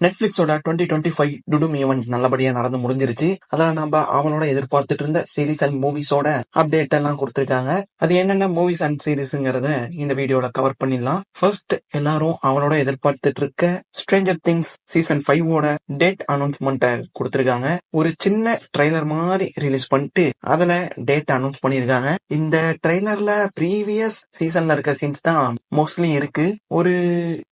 நெட்ஃபிளிக்ஸோட 2025 டுடும் event நல்லபடியா நடந்து முடிஞ்சிருச்சு. அதெல்லாம் நம்ம அவளோட எதிர்பார்த்துட்டு இருந்த சீரிஸ் அண்ட் மூவிஸோட அப்டேட் எல்லாம் கொடுத்திருக்காங்க. அது என்னென்ன மூவிஸ் அண்ட் சீரிஸ்ங்கிறத இந்த வீடியோல கவர் பண்ணிடலாம். ஃபர்ஸ்ட் எல்லாரும் அவளோட எதிர்பார்த்துட்டு இருக்க ஸ்ட்ரேஞ்சர் திங்ஸ் சீசன் 5ஓட டேட் அனௌன்ஸ்மெண்ட் கொடுத்திருக்காங்க. ஒரு சின்ன ட்ரெய்லர் மாதிரி ரிலீஸ் பண்ணிட்டு அதுல டேட் அனௌன்ஸ் பண்ணிருக்காங்க. இந்த ட்ரெய்லர்ல ப்ரீவியஸ் சீசன்ல இருக்க சீன்ஸ் தான் மோஸ்ட்லி இருக்கு. ஒரு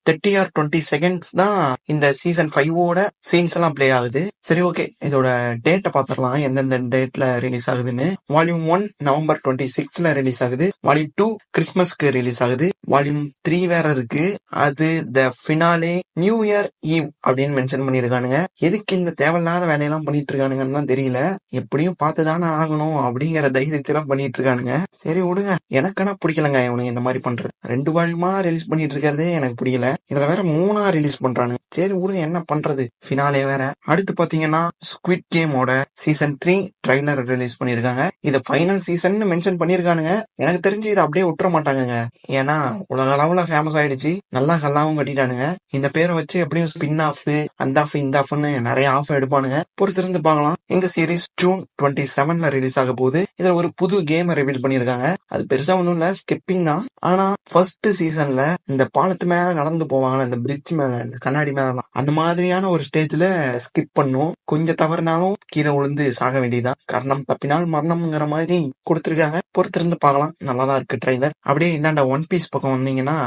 30 or 20 செகண்ட்ஸ் தான் இந்த சீசன் 5ஓட சீன்ஸ் எல்லாம் பிளே ஆகுது. சரி, ஓகே, இதோட டேட்டை பாத்திரலாம் எந்தெந்த டேட்ல ரிலீஸ் ஆகுதுன்னு. வால்யூம் 1 நவம்பர் 26ல ரிலீஸ் ஆகுது. வால்யூம் 2 கிறிஸ்மஸ்க்கு ரிலீஸ் ஆகுது. வால்யூம் 3 வேற இருக்கு, அது த ஃபினாலே நியூ இயர் ஈவ் அப்படின்னு மென்ஷன் பண்ணிருக்கானுங்க. எதுக்கு இந்த தேவையில்லாத வேலையெல்லாம் பண்ணிட்டு இருக்கானுங்கன்னு தான் தெரியல. எப்படியும் பார்த்துதானே ஆகணும் அப்படிங்கிற தைரியத்தெல்லாம் பண்ணிட்டு இருக்கானுங்க. சரி விடுங்க, எனக்கான பிடிக்கலங்க இவனுங்க இந்த மாதிரி பண்றது. 2 வால்யூமா ரிலீஸ் பண்ணிட்டு இருக்கிறதே எனக்கு பிடிக்கல. இதுல வேற 3ஆ ரிலீஸ் பண்றானுங்க. சரி விடுங்க, என்ன பண்றது, ஃபினாலே வேற. அடுத்து பாத்தீங்கன்னா ஸ்குவிட் கேமோட சீசன் 3 ட்ரைலர் ரிலீஸ் பண்ணிருக்காங்க. இத ஃபைனல் சீசன் மென்ஷன் பண்ணிருக்கானுங்க. எனக்கு தெரிஞ்சு இதை அப்படியே விட்டுற மாட்டாங்க. ஏன்னா உலக அளவுல ஃபேமஸ் ஆயிடுச்சு, நல்லா கல்லாவும் கட்டிட்டானுங்க. இந்த பேரை வச்சு எப்படியும் ஸ்பின் ஆஃப், அந்த ஆஃப், இந்த ஆஃப்னு நிறைய ஆஃப் எடுப்பானுங்க. பொறுத்திருந்து பார்க்கலாம். இந்த சீரிஸ் ஜூன் 27ல ரிலீஸ் ஆக போகுது. இதுல ஒரு புது கேம் ரிவீல் பண்ணிருக்காங்க. அது பெருசா ஒண்ணும் இல்ல, ஸ்கிப்பிங் தான். ஆனா ஃபர்ஸ்ட் சீசன்ல இந்த பாலத்து மேல நடந்து போவாங்க, இந்த பிரிட்ஜ் மேல, இந்த கண்ணாடி மேல, அந்த மாதிரியான ஒரு ஸ்டேஜ்ல ஸ்கிப் பண்ணும். கொஞ்சம் தவறுனாலும் கீழே விழுந்து சாக வேண்டியதான். கர்ணம் தப்பினால் மரணம்ங்கிற மாதிரி கொடுத்திருக்காங்க. பொறுத்திருந்து பார்க்கலாம். நல்லாதான் இருக்கு ட்ரைலர். அப்படியே இந்தாண்ட ஒன் பீஸ் பக்கம் வந்தீங்கன்னா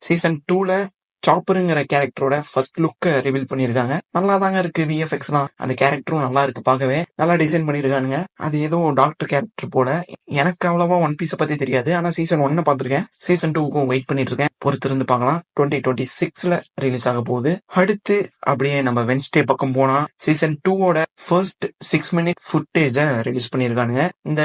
சீசன் 2ல சாப்பருங்கிற கேரக்டரோட ஃபர்ஸ்ட் லுக்க ரிவீல் பண்ணிருக்காங்க. நல்லா தாங்க இருக்கு. விஎஃப்எக்ஸ் எல்லாம், அந்த கேரக்டரும் நல்லா இருக்கு, பார்க்கவே நல்லா டிசைன் பண்ணிருக்கானுங்க. அது ஏதோ டாக்டர் கேரக்டர் போல. எனக்கு அவ்வளவா ஒன் பீஸை பத்தி தெரியாது, ஆனா சீசன் 1 பார்த்திருக்கேன். சீசன் 2க்கும் வெயிட் பண்ணிட்டு இருக்கேன். பொறுத்திருந்து பார்க்கலாம். 2026ல ரிலீஸ் ஆக போகுது. அடுத்து அப்படியே நம்ம வென்ஸ்டே பக்கம் போனா சீசன் 2ஓட ஃபர்ஸ்ட் 6 மினிட் ஃபுட்டேஜ ரிலீஸ் பண்ணிருக்கானுங்க. இந்த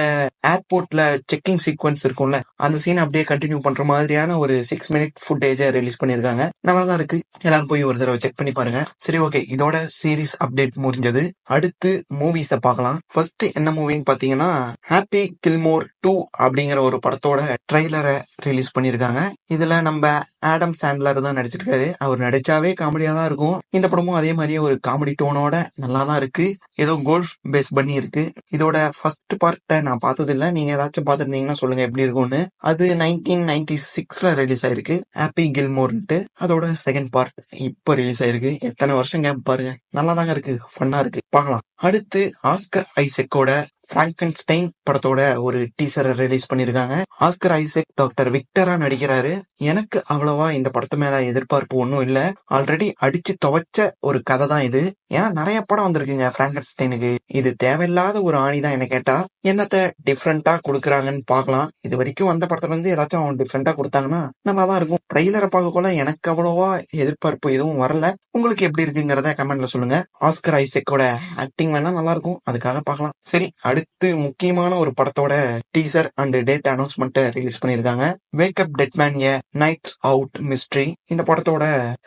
ஏர்போர்ட்ல செக்கிங் சீக்வன்ஸ் இருக்கும்ல, அந்த சீன் அப்படியே கண்டினியூ பண்ற மாதிரியான ஒரு 6 மினிட் ஃபுட்டேஜ ரிலீஸ் பண்ணிருக்காங்க. நல்லாதான் இருக்கு. எல்லாரும் போய் ஒரு தடவை செக் பண்ணி பாருங்க. சரி, ஓகே, இதோட சீரிஸ் அப்டேட் முடிஞ்சது. அடுத்து மூவிஸ பார்க்கலாம். ஃபர்ஸ்ட் என்ன மூவின்னு பாத்தீங்கன்னா ஹாப்பி கில்மோர் 2 அப்படிங்கிற ஒரு படத்தோட ட்ரெய்லரை ரிலீஸ் பண்ணிருக்காங்க. இதுல நம்ம ஆடம் சாண்ட்லர் தான் நடிச்சிருக்காரு. அவர் நடிச்சாவே காமெடியா தான் இருக்கும். இந்த படமும் அதே மாதிரியே ஒரு காமெடி டோனோட நல்லா தான் இருக்கு. ஏதோ கோல்ஃப் பேஸ் பண்ணி இருக்கு. இதோட ஃபர்ஸ்ட் பார்ட்டை நான் பார்த்தது இல்ல, நீங்க ஏதாச்சும் பார்த்திருந்தீங்கன்னா சொல்லுங்க எப்படி இருக்கும்னு. அது 1996ல ரிலீஸ் ஆயிருக்கு, ஹாப்பி கில்மோர்ன்ட்டு. அதோட செகண்ட் பார்ட் இப்போ ரிலீஸ் ஆயிருக்கு. எத்தனை வருஷம் கேப் பாருங்க. நல்லா தாங்க இருக்கு, ஃபன்னா இருக்கு, பார்க்கலாம். அடுத்து ஆஸ்கர் ஐசெக்கோட பிராங்கன்ஸ்டைன் படத்தோட ஒரு டீசர் ரிலீஸ் பண்ணிருக்காங்க. ஆஸ்கர் ஐசெக் டாக்டர் விக்டரா நடிக்கிறாரு. எனக்கு அவ்வளவா இந்த படத்து மேல எதிர்பார்ப்பு ஒன்னும் இல்ல. ஆல்ரெடி அடிச்சு துவைச்ச ஒரு கதை தான் இது. ஏன்னா நிறைய படம் வந்திருக்குங்க பிராங்கன்ஸ்டைனுக்கு. இது தேவையில்லாத ஒரு ஆணிதான் என்ன கேட்டா. என்னத்த டிஃப்ரெண்டா கொடுக்குறாங்கன்னு பார்க்கலாம். இது வரைக்கும் வந்த படத்துல இருந்து ஏதாச்சும் டிஃப்ரெண்டா கொடுத்தாங்கன்னா நல்லா தான் இருக்கும். ட்ரெய்லரை பார்க்கக்குள்ள எனக்கு அவ்வளவா எதிர்பார்ப்பு எதுவும் வரல. உங்களுக்கு எப்படி இருக்குங்கிறத கமெண்ட்ல சொல்லுங்க. ஆஸ்கர் ஐசெக்கோட ஆக்டிங் வேணா நல்லா இருக்கும், அதுக்காக பார்க்கலாம். சரி, அடுத்து முக்கியமான ஒரு படத்தோட teaser and date announcement release பண்ணிருக்காங்க. வேக்கப் டெட்மேன் ஏ நைட்ஸ் அவுட் மிஸ்ட்ரி. இந்த படத்தோட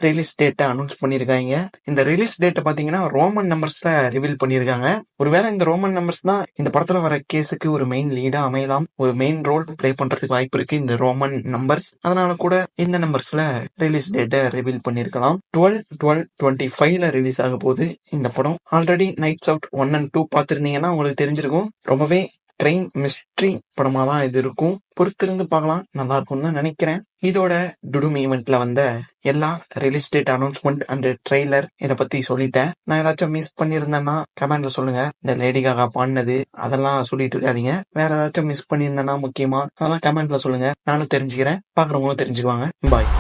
ரிலீஸ் டேட்டை அனௌன்ஸ் பண்ணிருக்காங்க. இந்த ரிலீஸ் டேட்டை பாத்தீங்கன்னா ரோமன் நம்பர்ஸ்ல ரிவீல் பண்ணிருக்காங்க. ஒருவேளை இந்த ரோமன் நம்பர்ஸ் தான் இந்த படத்துல வர கேஸுக்கு ஒரு மெயின் லீடா அமையலாம். ஒரு மெயின் ரோல் பிளே பண்றதுக்கு வாய்ப்பு இருக்கு இந்த ரோமன் நம்பர்ஸ். அதனால கூட இந்த நம்பர்ஸ்ல ரிலீஸ் டேட்டை ரிவீல் பண்ணிருக்கலாம். 12/12/25ல ரிலீஸ் ஆக போகுது இந்த படம். ஆல்ரெடி நைட்ஸ் அவுட் 1 and 2 பார்த்திருந்தீங்கன்னா உங்களுக்கு தெரிஞ்சிருக்கும். ரொம்பவே கிரைம் மிஸ்ட்ரி படமா தான் இது இருக்கும். பொறுத்திருந்து பார்க்கலாம், நல்லா இருக்கும்னு தான் நினைக்கிறேன். இதோட டுடும் ஈவெண்ட்ல வந்த எல்லா release date announcement and trailer இதை பத்தி சொல்லிட்டேன். நான் ஏதாச்சும் மிஸ் பண்ணியிருந்தேன்னா கமெண்ட்ல சொல்லுங்க. இந்த லேடி காகா பாடினது அதெல்லாம் சொல்லிட்டு இருக்காதீங்க. வேற ஏதாச்சும் மிஸ் பண்ணியிருந்தேன்னா முக்கியமா அதெல்லாம் கமெண்ட்ல சொல்லுங்க. நானும் தெரிஞ்சுக்கிறேன், பாக்குறவங்களும் தெரிஞ்சுக்குவாங்க. பாய்.